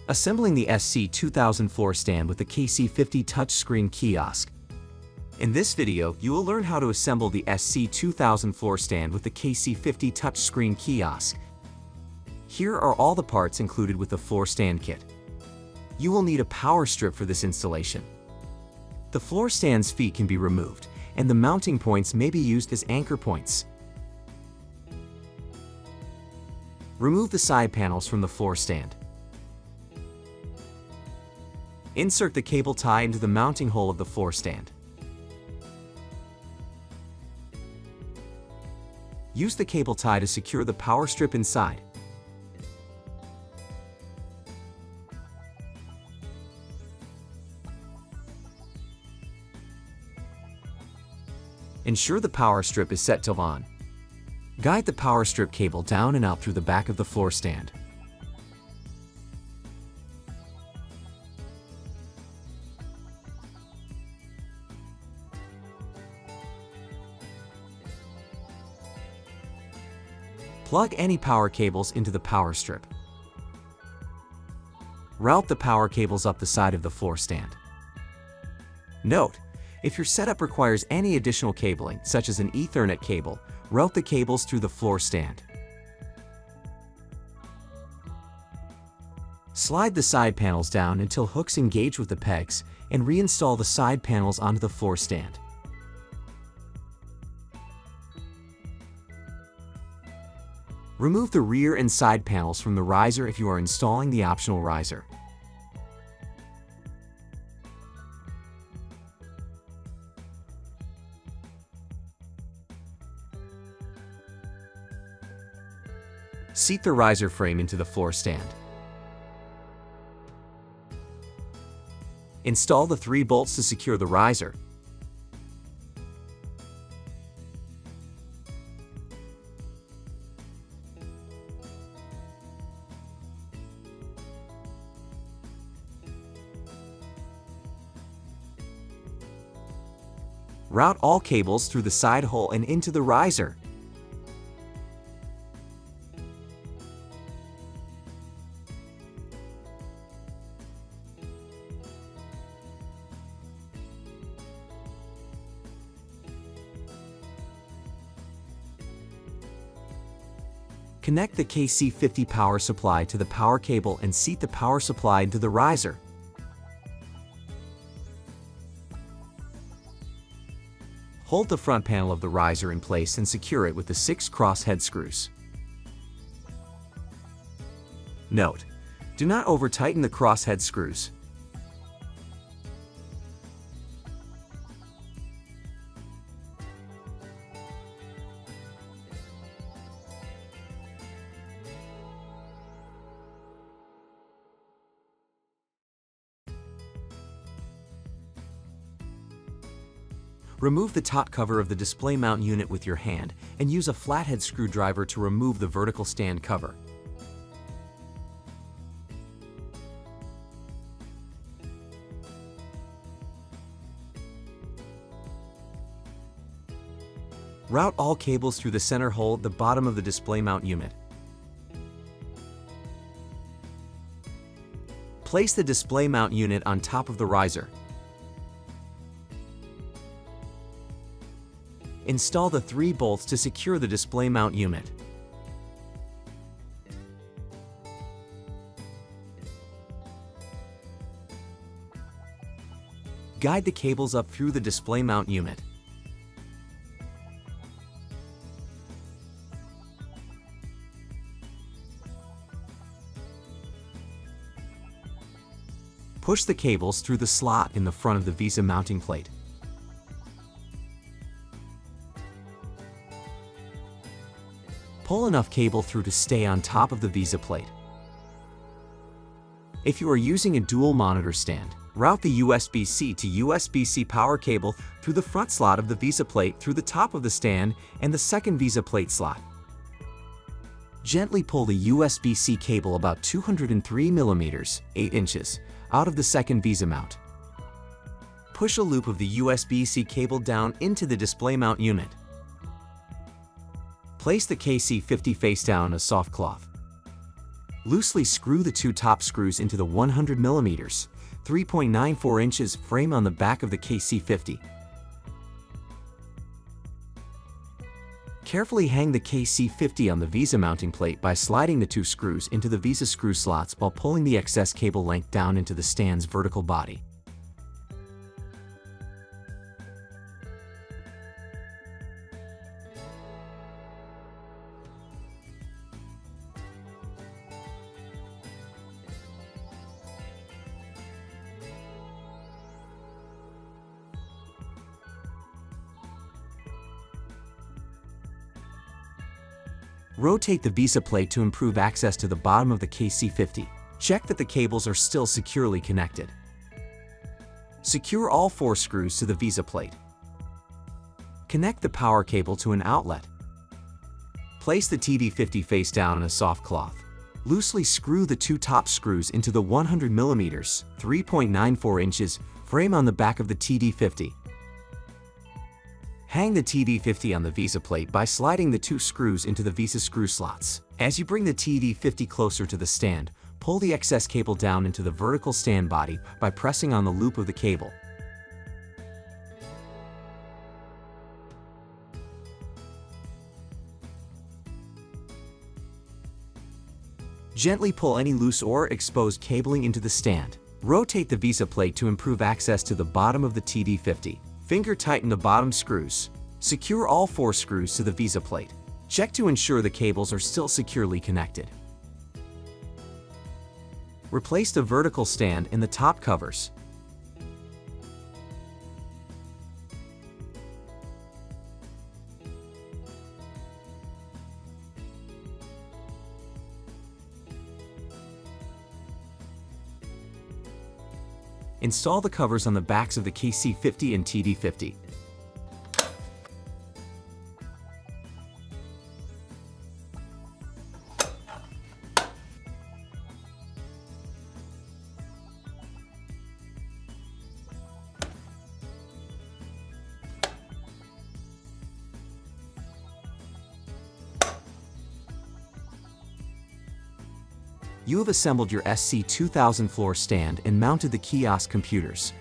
Assembling the SC2004 stand with the KC50 touchscreen kiosk. In this video, you will learn how to assemble the SC2004 stand with the KC50 touchscreen kiosk. Here are all the parts included with the floor stand kit. You will need a power strip for this installation. The floor stand's feet can be removed, and the mounting points may be used as anchor points. Remove the side panels from the floor stand. Insert the cable tie into the mounting hole of the floor stand. Use the cable tie to secure the power strip inside. Ensure the power strip is set to on. Guide the power strip cable down and out through the back of the floor stand. Plug any power cables into the power strip. Route the power cables up the side of the floor stand. Note: if your setup requires any additional cabling, such as an Ethernet cable, route the cables through the floor stand. Slide the side panels down until hooks engage with the pegs, and reinstall the side panels onto the floor stand. Remove the rear and side panels from the riser if you are installing the optional riser. Seat the riser frame into the floor stand. Install the 3 bolts to secure the riser. Route all cables through the side hole and into the riser. Connect the KC50 power supply to the power cable and seat the power supply into the riser. Hold the front panel of the riser in place and secure it with the 6 cross head screws. Note: do not over-tighten the cross head screws. Remove the top cover of the display mount unit with your hand and use a flathead screwdriver to remove the vertical stand cover. Route all cables through the center hole at the bottom of the display mount unit. Place the display mount unit on top of the riser. Install the 3 bolts to secure the display mount unit. Guide the cables up through the display mount unit. Push the cables through the slot in the front of the Visa mounting plate. Pull enough cable through to stay on top of the Visa plate. If you are using a dual monitor stand, route the USB-C to USB-C power cable through the front slot of the Visa plate through the top of the stand and the second Visa plate slot. Gently pull the USB-C cable about 203 mm, 8 inches, out of the second Visa mount. Push a loop of the USB-C cable down into the display mount unit. Place the KC50 face down on a soft cloth. Loosely screw the two top screws into the 100 mm, 3.94 inches frame on the back of the KC50. Carefully hang the KC50 on the visa mounting plate by sliding the two screws into the visa screw slots while pulling the excess cable length down into the stand's vertical body. Rotate the visa plate to improve access to the bottom of the KC50. Check that the cables are still securely connected. Secure all 4 screws to the visa plate. Connect the power cable to an outlet. Place the TD50 face down on a soft cloth. Loosely screw the 2 top screws into the 100 mm, 3.94 inches frame on the back of the TD50. Hang the TD50 on the visa plate by sliding the 2 screws into the visa screw slots. As you bring the TD50 closer to the stand, pull the excess cable down into the vertical stand body by pressing on the loop of the cable. Gently pull any loose or exposed cabling into the stand. Rotate the visa plate to improve access to the bottom of the TD50. Finger tighten the bottom screws. Secure all 4 screws to the visa plate. Check to ensure the cables are still securely connected. Replace the vertical stand and the top covers. Install the covers on the backs of the KC50 and TD50. You have assembled your SC2000 floor stand and mounted the kiosk computers.